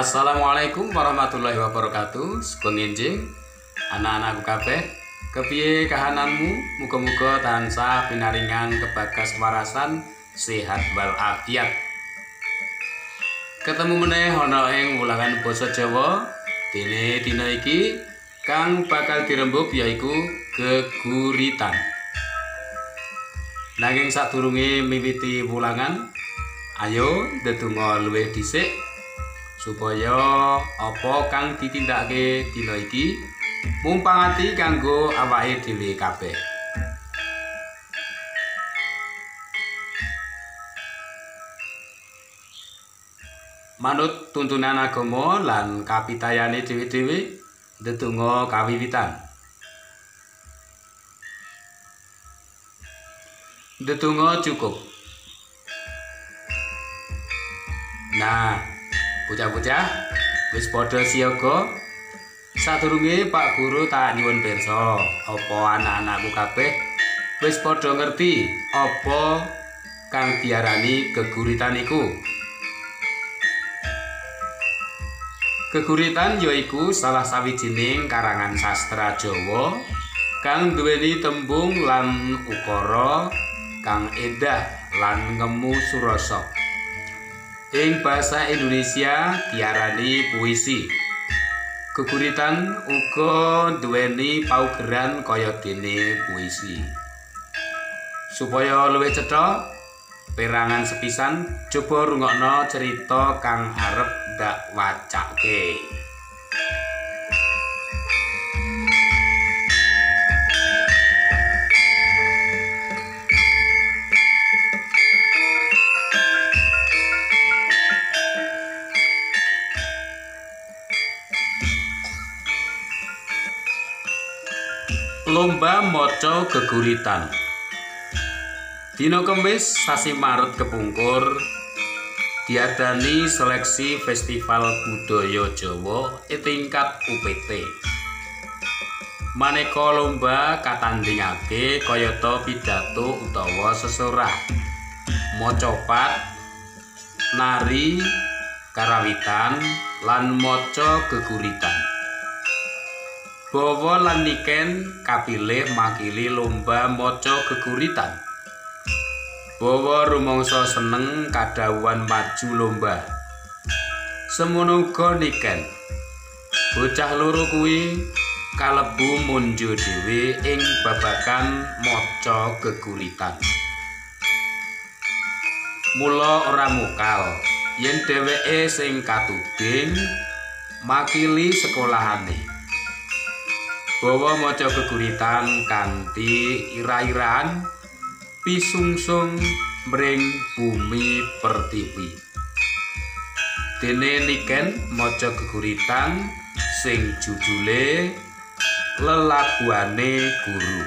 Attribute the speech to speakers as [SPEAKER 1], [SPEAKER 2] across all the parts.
[SPEAKER 1] Assalamualaikum warahmatullahi wabarakatuh. Sugeng enjing anak-anakku kabeh. Kepiye kahananmu? Muga-muga tansah pinaringan kebagas warasan, sehat walafiat. Ketemu meneh ana ing wulangan basa Jawa. Dene dina iki kang bakal dirembug yaiku geguritan. Nanging sadurunge miwiti wulangan, ayo ndedonga luwih dhisik supaya apa kang ditindakake dina iki mumpangati kanggo awake dhewe kabeh. Manut tuntunan agama lan kapitayane dhewe-dhewe, ndedonga kawiwitan. Ndedonga cukup. Nah, bocah-bocah wis padha siaga. Sadurunge Pak Guru tak nyuwun pirsa, apa anak-anakku kabeh wis padha ngerti apa kang diarani geguritan iku. Geguritan yaiku salah sawijining karangan sastra Jawa kang duweni tembung lan ukara kang endah lan ngemu surasa. Ing basa Indonesia diarani puisi. Geguritan uga duweni paugeran kaya dene puisi. Supaya luwih cetha, perangan sepisan coba rungokno cerita kang arep ndak wacake. Lomba maca geguritan. Dina Kemis sasi Maret kepungkur diadani seleksi Festival Budaya Jawa tingkat UPT. Maneka lomba katandingake kayata pidato utawa sesorah, macapat, nari, karawitan, lan maca geguritan. Bawa lan Niken kapilih makili lomba maca geguritan. Bawa rumangsa seneng kadhawuhan maju lomba. Semono uga Niken. Bocah loro kuwi kalebu munjo dhewe ing babagan maca geguritan. Mula ora mokal yen dheweke sing katuding makili sekolahane. Bawa maca geguritan kanthi ira-iraan pisungsung mring bumi pertiwi. Dene Niken maca geguritan sing judule Lelabuhane Guru.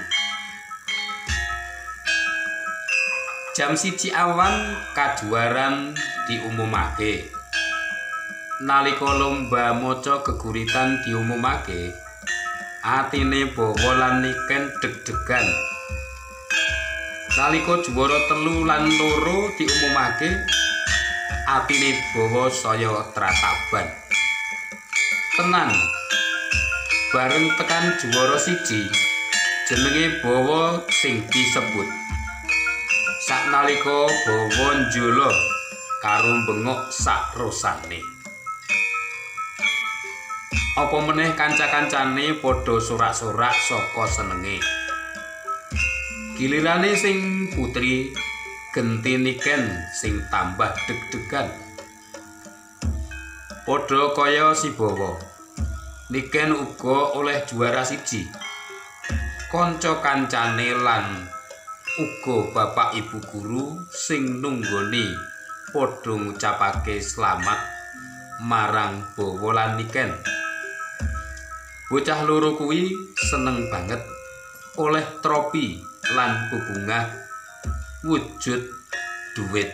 [SPEAKER 1] Jam 1 awan kajuaran diumumake. Nalika lomba maca geguritan diumumake, atine Bawa lan Niken deg-degan. Nalika juara 3 lan 2 diumumake, atine Bawa saya trataban. Tenan, bareng tekan juara 1, jenenge Bawa sing disebut. Saknalika Bawa njolo karo bengok sak rosane. Apa meneh kanca-kancane padha sorak-sorak saka senenge. Gilirane sing putri genti Niken sing tambah deg-degan. Padha kaya si Bawa, Niken uga oleh juara 1. Kanca kancane lan uga bapak ibu guru sing nunggoni padha ngucapake slamet marang Bawa lan Niken. Bocah loro kuwi seneng banget oleh tropi lan bebungah wujud duit.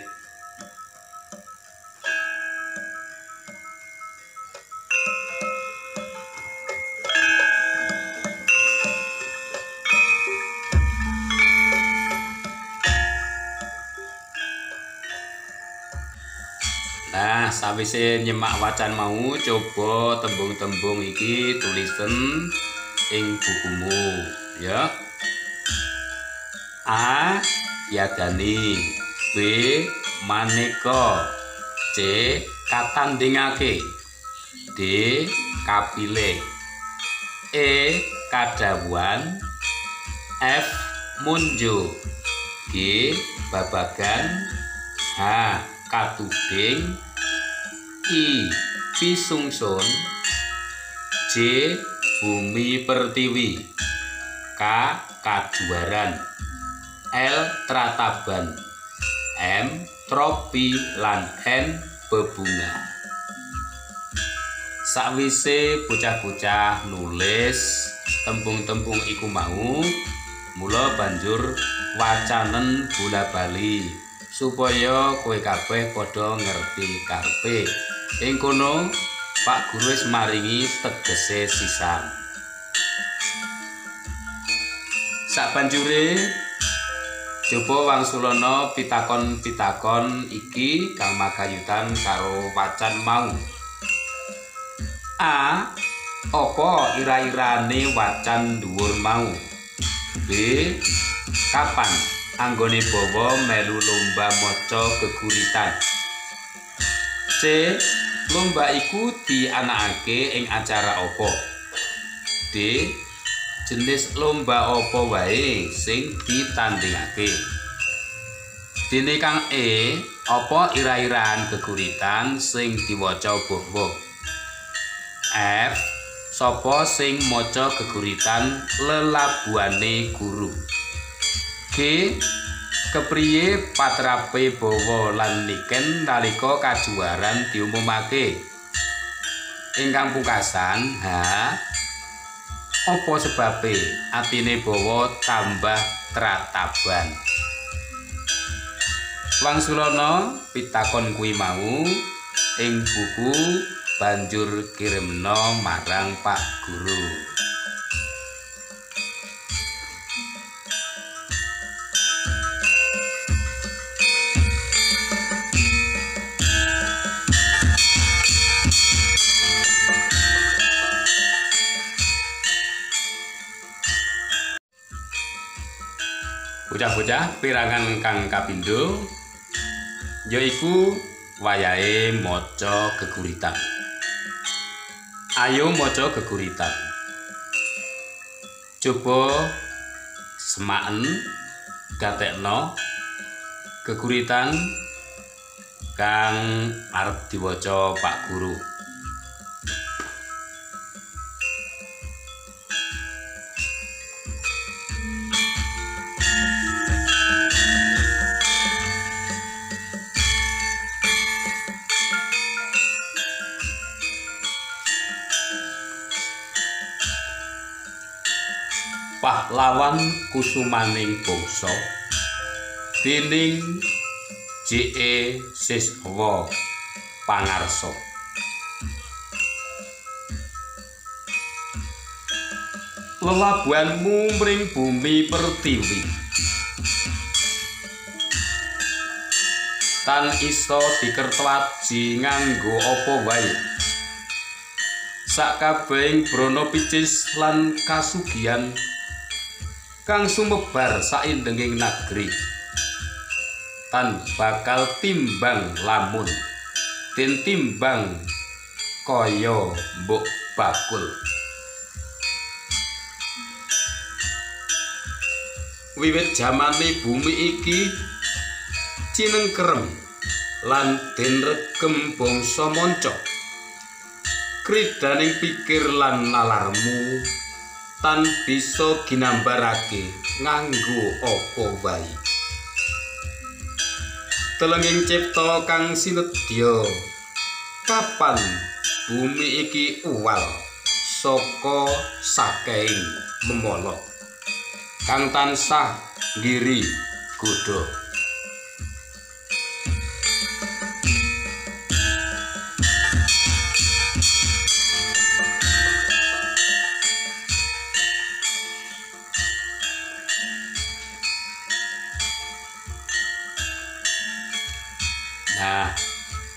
[SPEAKER 1] Nah, Sawise nyemak wacan mau, coba tembung-tembung iki tulisen ing bukumu, ya. A. Yadani. B. Maneka. C. Katandingake. D. Kapilih. E. Kadhawuhan. F. Munjo. G. Babagan. H. Katuding. I. Pisungsun. J. Bumi Pertiwi. K. Kajuaran. L. Trataban. M. Tropi lan N. Bebunga. Sakwise bocah-bocah nulis tembung-tembung iku mau, mula banjur wacanen bola-bali supaya kowe kabeh padha ngerti karepe. Ing kono Pak Guru wis maringi tegese sisan. Sabanjure coba wangsulana pitakon-pitakon iki kang magayutan karo wacan mau. A. Apa ira-irane wacan dhuwur mau? B. Kapan anggone bawa melu lomba maca geguritan? C. Lomba iku dianakake ing acara apa? D. Jenis lomba apa wae sing ditandingake? Dene kang E, apa ira-iraan geguritan sing diwaca mbok-mbok? F. Sapa sing maca geguritan lelabuhane guru? G. Kepriye patrape bawa lan niken nalika kajuaran diumumake? Ingkang pungkasan, H. Apa sebabe atine bawa tambah trataban? Wangsulana pitakon kuwi mau ing buku banjur kirimna marang Pak Guru. Bocah-bocah pirangan kang kapindho yaiku wayahe maca geguritan. Ayo maca geguritan. Coba semaken gatekno geguritan kang arep diwaca Pak Guru. Pahlawan kusumaning bangsa dening J.E. Siswa Pangarso. Lelabuhanmu mring bumi pertiwi tan iso dikertwaji nganggo apa wae. Sakabehing brana picis lan kasugihan kang sumebar saindenging nagri tan bakal timbang lamun den timbang kaya mbok bakul. Wiwit jamane bumi iki cinengkerem lan den regem bangsa manca, kridaning pikir lan nalarmu tan bisa ginambarake nganggo apa wae. Telenging cipta kang sinedya, kapan bumi iki uwal saka sakehing memala kang tansah ngiri godha. Nah,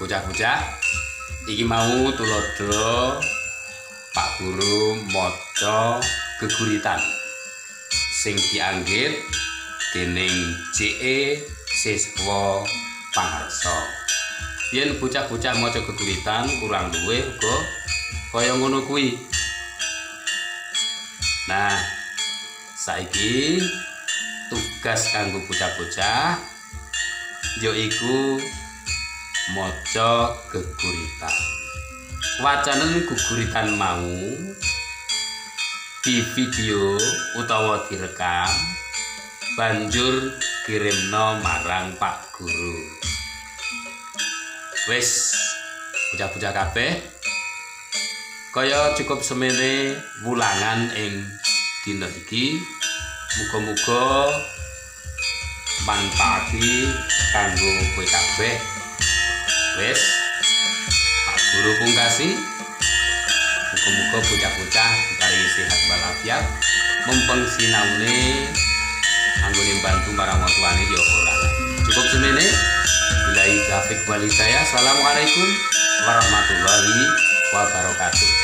[SPEAKER 1] bocah-bocah, Iki mau tulodo Pak Guru maca geguritan sing dianggit dening JE Siswa Pangarsa. Yen bocah-bocah maca geguritan kurang luwih uga kaya ngono kuwi. Nah, saiki tugas kanggo bocah-bocah yaiku maca geguritan. Wacanen geguritan mau di video utawa direkam banjur kirimno marang Pak Guru. Wis bocah-bocah kabeh kaya cukup semene wulangan ing dina iki. Muga-muga manfaati kanggo kowe kabeh. Wis Pak Guru pungkasi muga-muga bocah-bocah diparingi sehat walafiat, mumpung sinaune anggone bantu marang wong tuane ya ora. Cukup semene. Billahi taufiq wal hidayah. Assalamualaikum warahmatullahi wabarakatuh.